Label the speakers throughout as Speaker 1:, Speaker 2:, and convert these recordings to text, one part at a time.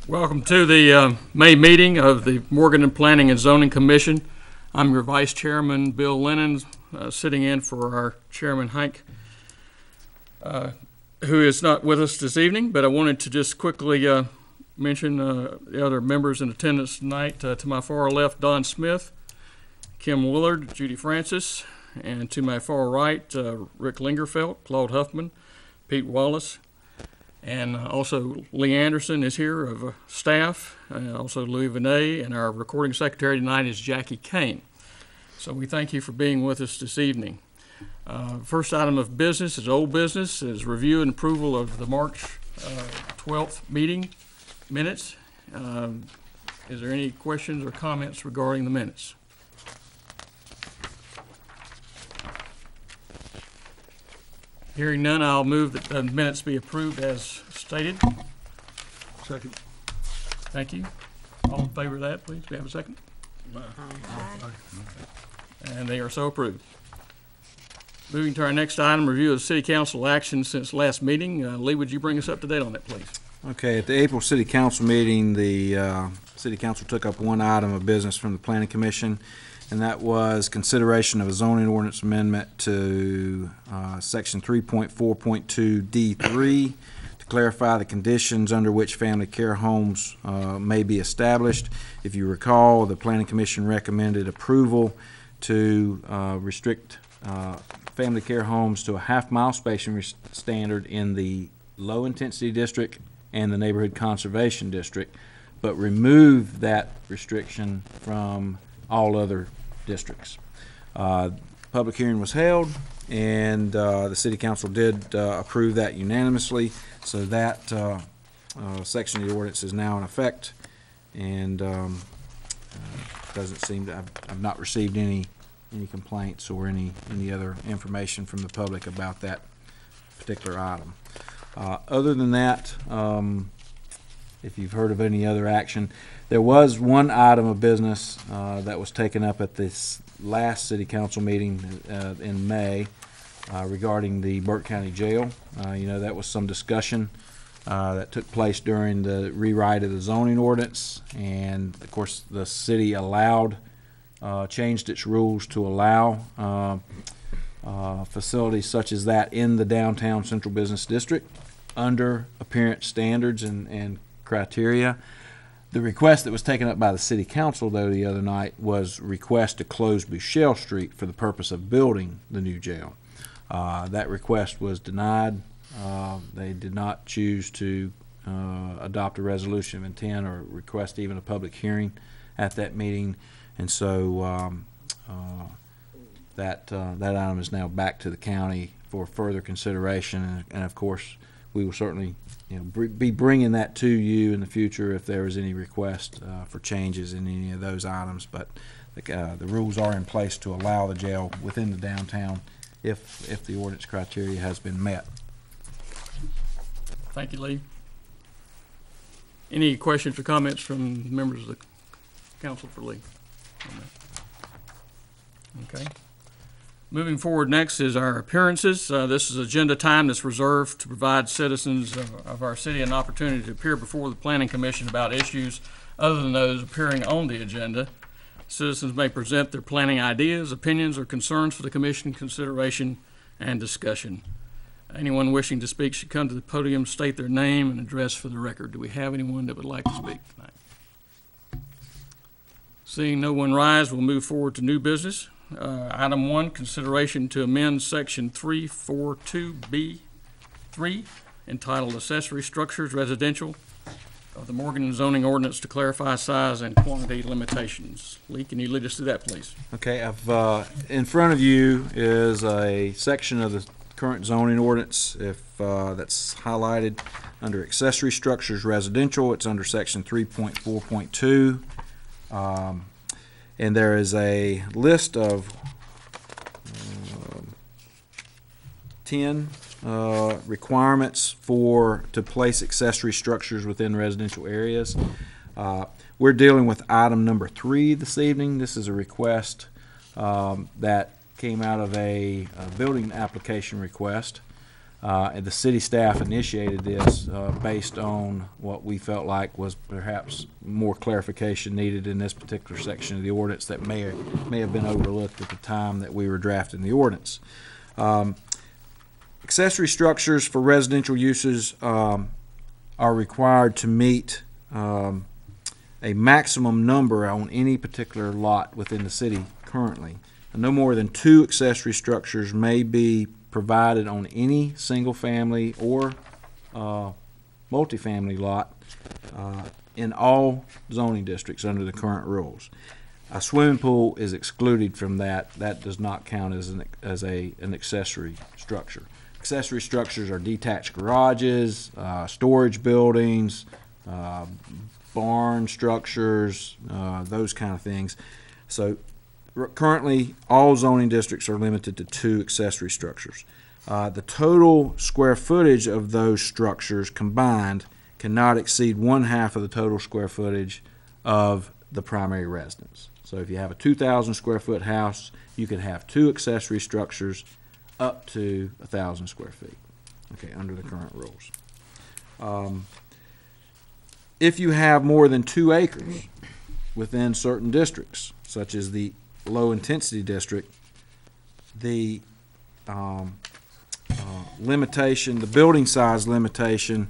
Speaker 1: Welcome to the May meeting of the Morganton Planning and Zoning Commission. I'm your Vice Chairman, Bill Lennon, sitting in for our Chairman Hank, who is not with us this evening, but I wanted to just quickly mention the other members in attendance tonight. To my far left, Don Smith, Kim Willard, Judy Francis, and to my far right, Rick Lingerfeld, Claude Huffman, Pete Wallace, and also Lee Anderson is here of staff, also Louis Vinay, and our recording secretary tonight is Jackie Kane. So we thank you for being with us this evening. First item of business is old business, is review and approval of the March 12th meeting minutes. Is there any questions or comments regarding the minutes? Hearing none, I'll move that the minutes be approved as stated.
Speaker 2: Second.
Speaker 1: Thank you. All in favor of that, please? Do we have a second? And they are so approved. Moving to our next item, review of City Council action since last meeting. Lee, would you bring us up to date on that, please?
Speaker 3: Okay, at the April City Council meeting, the City Council took up one item of business from the Planning Commission, and that was consideration of a zoning ordinance amendment to Section 3.4.2 D3 to clarify the conditions under which family care homes may be established. If you recall, the Planning Commission recommended approval to restrict family care homes to a half-mile spacing standard in the low-intensity district and the neighborhood conservation district, but remove that restriction from all other districts. Public hearing was held, and the City Council did approve that unanimously, so that section of the ordinance is now in effect, and doesn't seem to I've not received any complaints or any other information from the public about that particular item. Other than that, if you've heard of any other action, there was one item of business that was taken up at this last City Council meeting in May regarding the Burke County Jail. That was some discussion that took place during the rewrite of the zoning ordinance, and of course the city changed its rules to allow facilities such as that in the downtown central business district under appearance standards and criteria. The request that was taken up by the City Council, though, the other night was request to close Bouchelle Street for the purpose of building the new jail. That request was denied. They did not choose to adopt a resolution of intent or request even a public hearing at that meeting, and so that item is now back to the county for further consideration, and of course we will certainly be bringing that to you in the future if there is any request for changes in any of those items. But the rules are in place to allow the jail within the downtown if the ordinance criteria has been met.
Speaker 1: Thank you, Lee. Any questions or comments from members of the council for Lee? Okay. Moving forward next is our appearances. This is agenda time that's reserved to provide citizens of our city an opportunity to appear before the Planning Commission about issues other than those appearing on the agenda. Citizens may present their planning ideas, opinions, or concerns for the Commission consideration and discussion. Anyone wishing to speak should come to the podium, state their name and address for the record. Do we have anyone that would like to speak tonight? Seeing no one rise, we'll move forward to new business. Item 1, consideration to amend Section 342B3 entitled Accessory Structures Residential of the Morganton Zoning Ordinance to clarify size and quantity limitations. Lee, can you lead us through that, please?
Speaker 3: Okay, in front of you is a section of the current zoning ordinance. If that's highlighted under Accessory Structures Residential, it's under Section 3.4.2. And there is a list of 10 requirements to place accessory structures within residential areas. We're dealing with item number 3 this evening. This is a request that came out of a building application request And the city staff initiated this based on what we felt like was perhaps more clarification needed in this particular section of the ordinance that may have been overlooked at the time that we were drafting the ordinance. Accessory structures for residential uses are required to meet a maximum number on any particular lot within the city currently. No more than 2 accessory structures may be provided on any single-family or multifamily lot in all zoning districts under the current rules. A swimming pool is excluded from that. That does not count as an accessory structure. Accessory structures are detached garages, storage buildings, barn structures, those kind of things. So currently, all zoning districts are limited to 2 accessory structures. The total square footage of those structures combined cannot exceed 1/2 of the total square footage of the primary residence. So if you have a 2,000 square foot house, you could have 2 accessory structures up to 1,000 square feet, okay, under the current rules. If you have more than 2 acres within certain districts, such as the low-intensity district, the limitation, the building size limitation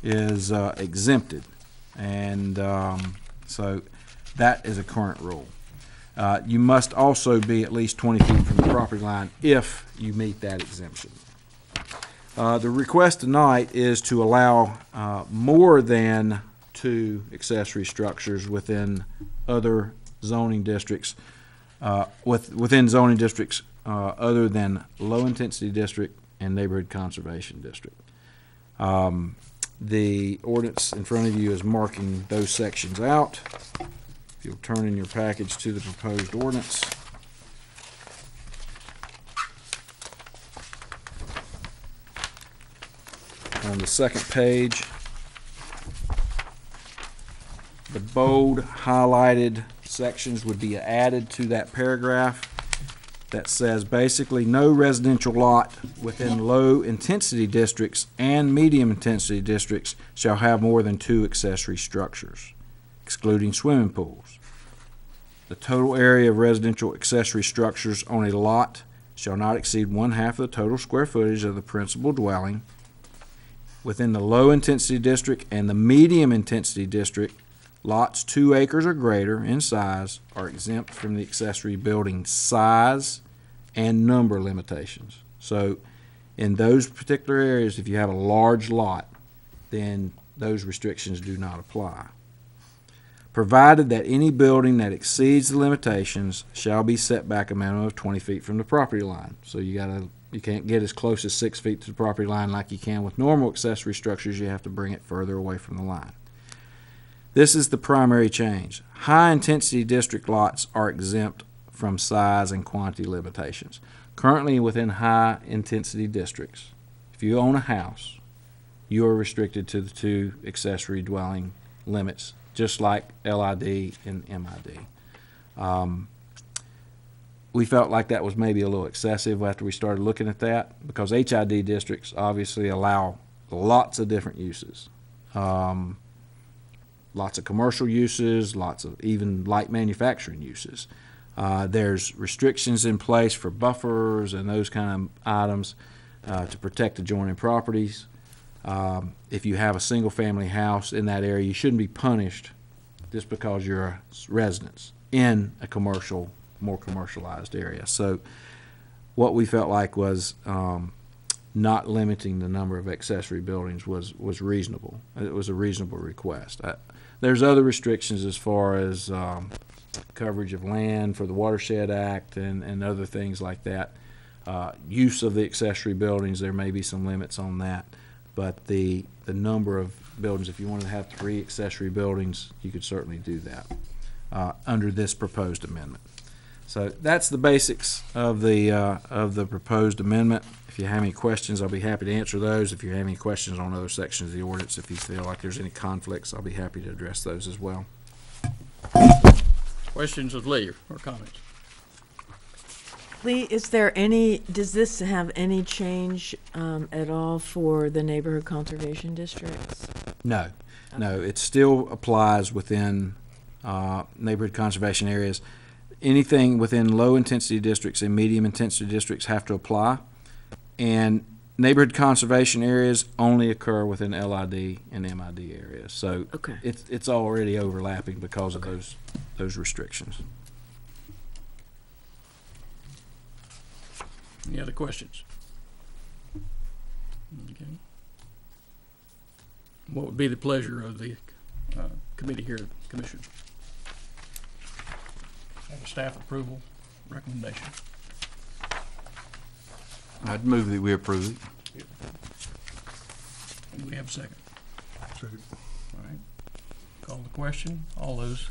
Speaker 3: is exempted, and so that is a current rule. You must also be at least 20 feet from the property line if you meet that exemption. The request tonight is to allow more than 2 accessory structures within other zoning districts, within zoning districts other than low-intensity district and neighborhood conservation district. The ordinance in front of you is marking those sections out. If you'll turn in your package to the proposed ordinance. On the second page, the bold highlighted sections would be added to that paragraph that says basically no residential lot within low intensity districts and medium intensity districts shall have more than 2 accessory structures, excluding swimming pools. The total area of residential accessory structures on a lot shall not exceed 1/2 of the total square footage of the principal dwelling. Within the low intensity district and the medium intensity district, lots 2 acres or greater in size are exempt from the accessory building size and number limitations. So in those particular areas, if you have a large lot, then those restrictions do not apply. Provided that any building that exceeds the limitations shall be set back a minimum of 20 feet from the property line. So you can't get as close as 6 feet to the property line like you can with normal accessory structures. You have to bring it further away from the line. This is the primary change. High-intensity district lots are exempt from size and quantity limitations. Currently, within high-intensity districts, if you own a house, you are restricted to the 2 accessory dwelling limits, just like LID and MID. We felt like that was maybe a little excessive after we started looking at that, because HID districts obviously allow lots of different uses. Lots of commercial uses, lots of even light manufacturing uses. There's restrictions in place for buffers and those kind of items to protect adjoining properties. If you have a single-family house in that area, you shouldn't be punished just because you're a resident in a commercial, more commercialized area. So what we felt like was not limiting the number of accessory buildings was reasonable. It was a reasonable request. There's other restrictions as far as coverage of land for the Watershed Act and other things like that. Use of the accessory buildings, there may be some limits on that. But the number of buildings, if you wanted to have 3 accessory buildings, you could certainly do that under this proposed amendment. So that's the basics of the proposed amendment. If you have any questions, I'll be happy to answer those. If you have any questions on other sections of the ordinance, if you feel like there's any conflicts, I'll be happy to address those as well.
Speaker 1: Questions of Lee or comments?
Speaker 4: Lee, does this have any change at all for the neighborhood conservation districts?
Speaker 3: No, no, it still applies within neighborhood conservation areas. Anything within low-intensity districts and medium-intensity districts have to apply. And neighborhood conservation areas only occur within LID and MID areas. So
Speaker 4: Okay.
Speaker 3: it's already overlapping because of those restrictions.
Speaker 1: Any other questions? Okay. What would be the pleasure of the committee here, Commission? Have a staff approval recommendation.
Speaker 5: I'd move that we approve it.
Speaker 1: Do we have a second?
Speaker 2: Second.
Speaker 1: All right. Call the question. All those,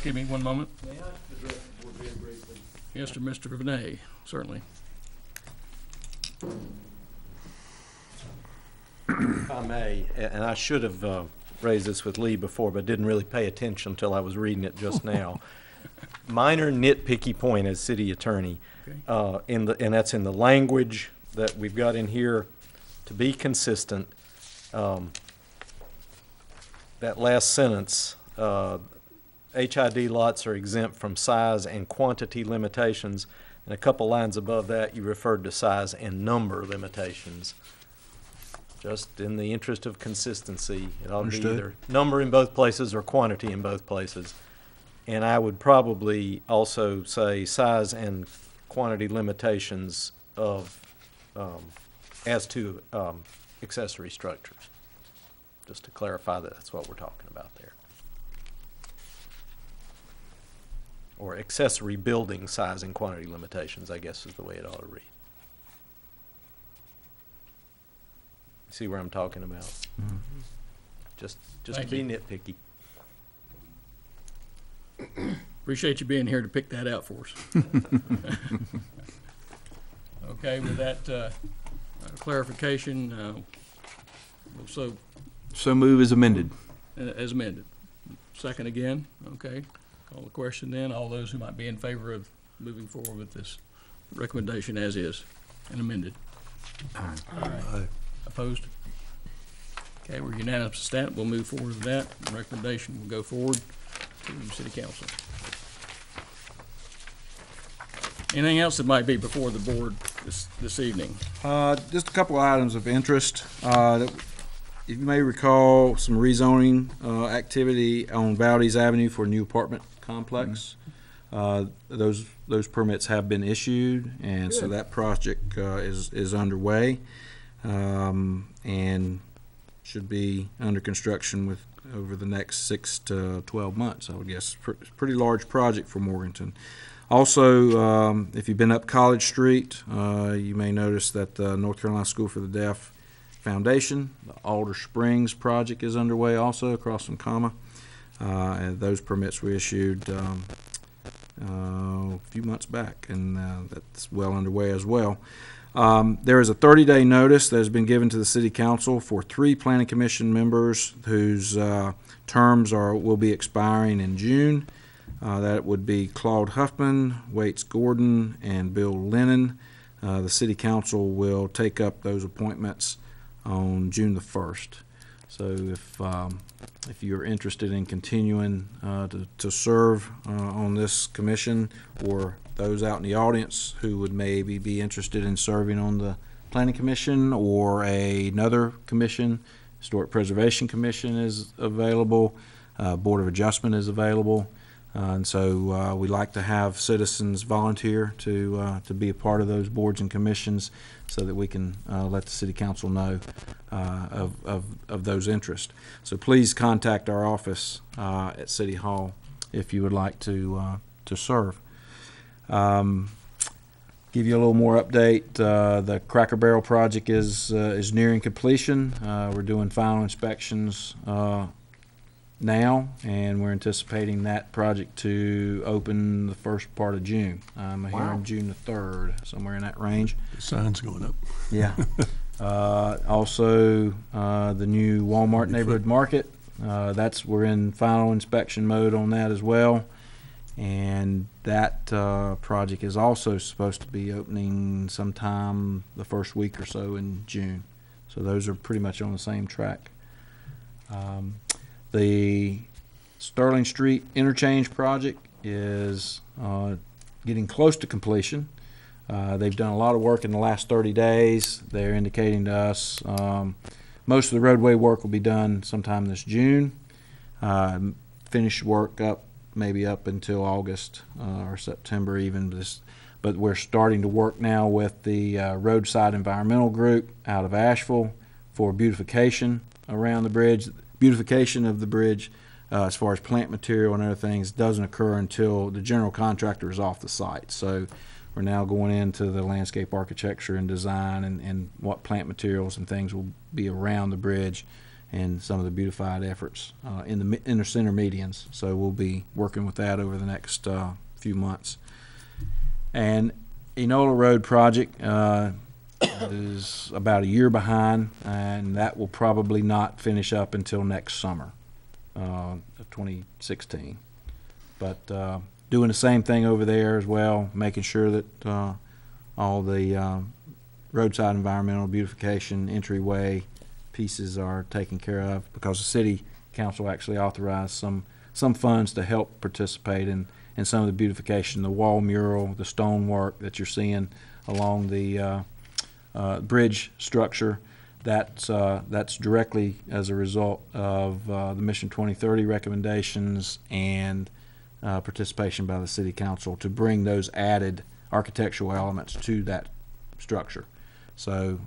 Speaker 1: give me one moment.
Speaker 6: May I address the board very briefly?
Speaker 1: Yes, to Mr. Vinay, certainly.
Speaker 6: If I may, and I should have raised this with Lee before, but didn't really pay attention until I was reading it just now. Minor nitpicky point as city attorney,
Speaker 1: Okay.
Speaker 6: and that's in the language that we've got in here to be consistent. That last sentence, HID lots are exempt from size and quantity limitations, and a couple lines above that, you referred to size and number limitations. Just in the interest of consistency, it ought to be
Speaker 3: Understood.
Speaker 6: either number in both places or quantity in both places. And I would probably also say size and quantity limitations of, as to accessory structures. Just to clarify that that's what we're talking about there. Or accessory building size and quantity limitations, I guess is the way it ought to read. See where I'm talking about? Just to
Speaker 1: Thank
Speaker 6: be
Speaker 1: you.
Speaker 6: nitpicky.
Speaker 1: Appreciate you being here to pick that out for us. Okay, with that clarification, so
Speaker 5: So move as amended.
Speaker 1: as amended. Second again, okay. Call the question then. All those who might be in favor of moving forward with this recommendation as is and amended.
Speaker 2: Aye.
Speaker 1: Opposed? Okay, we're unanimous to that. We'll move forward with that. The recommendation will go forward to the city council. Anything else that might be before the board this evening?
Speaker 3: Just a couple of items of interest. If you may recall, some rezoning activity on Valdez Avenue for a new apartment complex. Those permits have been issued, and so that project is underway, and should be under construction over the next 6 to 12 months, I would guess. Pretty large project for Morganton. Also, if you've been up College Street, you may notice that the North Carolina School for the Deaf Foundation, the Alder Springs project is underway also across from Comma. And those permits were issued a few months back, and that's well underway as well. There is a 30-day notice that has been given to the City Council for 3 Planning Commission members whose terms will be expiring in June. That would be Claude Huffman, Waits Gordon, and Bill Lennon. The City Council will take up those appointments on June the 1st. So if you're interested in continuing to serve on this commission, or those out in the audience who would maybe be interested in serving on the Planning Commission or another commission, Historic Preservation Commission is available, Board of Adjustment is available. And so we like to have citizens volunteer to be a part of those boards and commissions so that we can let the City Council know of those interests. So please contact our office at City Hall if you would like to serve. Give you a little more update. The Cracker Barrel project is nearing completion. We're doing final inspections now, and we're anticipating that project to open the first part of June. Hearing June the 3rd, somewhere in that range.
Speaker 2: The sign's going up.
Speaker 3: Yeah. Also, the new Walmart neighborhood market. We're in final inspection mode on that as well. And that project is also supposed to be opening sometime the first week or so in June. So those are pretty much on the same track. The Sterling Street interchange project is getting close to completion. They've done a lot of work in the last 30 days. They're indicating to us most of the roadway work will be done sometime this June. Finish work up maybe up until August or September even. But we're starting to work now with the roadside environmental group out of Asheville for beautification around the bridge. Beautification of the bridge as far as plant material and other things doesn't occur until the general contractor is off the site. So we're now going into the landscape architecture and design and what plant materials and things will be around the bridge and some of the beautified efforts in the center medians. So we'll be working with that over the next few months. And Enola Road project is about a year behind, and that will probably not finish up until next summer of 2016. But doing the same thing over there as well, making sure that all the roadside environmental beautification entryway pieces are taken care of, because the city council actually authorized some funds to help participate in some of the beautification, the wall mural, the stonework that you're seeing along the bridge structure. That's directly as a result of the Mission 2030 recommendations and participation by the city council to bring those added architectural elements to that structure. So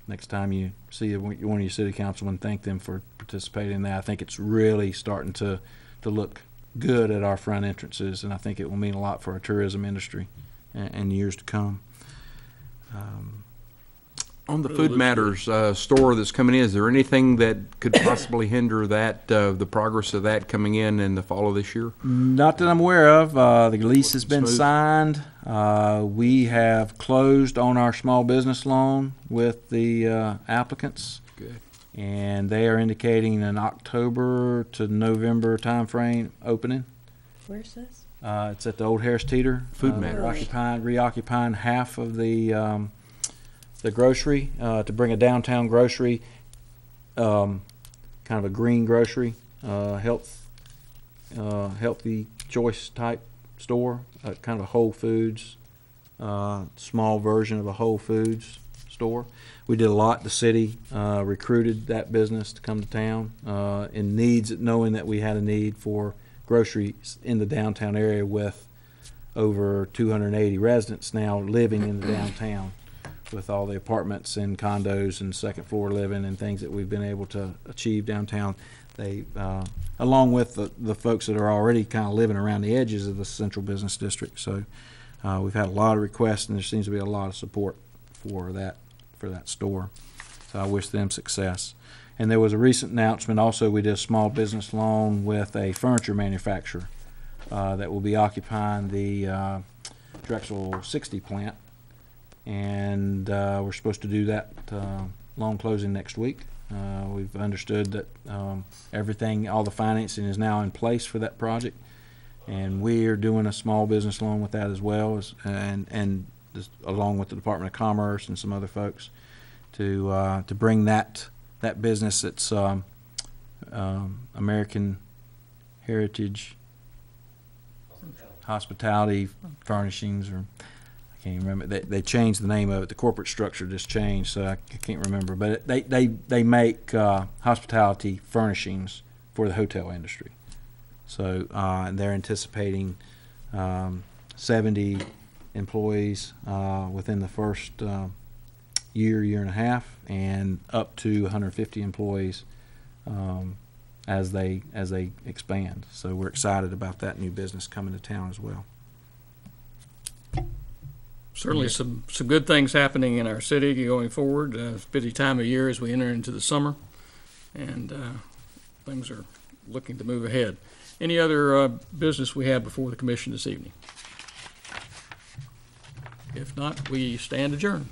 Speaker 3: next time you see one of your city councilmen, thank them for participating in that. I think it's really starting to look good at our front entrances, and I think it will mean a lot for our tourism industry in years to come.
Speaker 5: On the Food Matters store that's coming in, is there anything that could possibly hinder that, the progress of that coming in the fall of this year?
Speaker 3: Not that I'm aware of. The lease has been
Speaker 5: Smooth.
Speaker 3: signed. We have closed on our small business loan with the applicants.
Speaker 5: Good.
Speaker 3: And they are indicating an October to November timeframe opening.
Speaker 4: Where's this?
Speaker 3: It's at the old Harris Teeter.
Speaker 5: Food Matters.
Speaker 3: Reoccupying half of the grocery to bring a downtown grocery, kind of a green grocery, healthy choice type store, kind of a Whole Foods, small version of a Whole Foods store. We did a lot. The city recruited that business to come to town in needs, knowing that we had a need for groceries in the downtown area with over 280 residents now living in the downtown, with all the apartments and condos and second floor living and things that we've been able to achieve downtown. They, along with the folks that are already kind of living around the edges of the central business district. So we've had a lot of requests, and there seems to be a lot of support for that store. So I wish them success. And there was a recent announcement also, we did a small business loan with a furniture manufacturer that will be occupying the Drexel 60 plant. And we're supposed to do that loan closing next week. We've understood that everything, all the financing is now in place for that project, and we are doing a small business loan with that as well, and just along with the Department of Commerce and some other folks to bring that business. It's American Heritage Hospitality Furnishings, or can't remember. They changed the name of it. The corporate structure just changed, so I can't remember. But they make hospitality furnishings for the hotel industry. So and they're anticipating 70 employees within the first year and a half, and up to 150 employees as they expand. So we're excited about that new business coming to town as well.
Speaker 1: Certainly some good things happening in our city going forward. It's a busy time of year as we enter into the summer, and things are looking to move ahead. Any other business we have before the commission this evening? If not, we stand adjourned.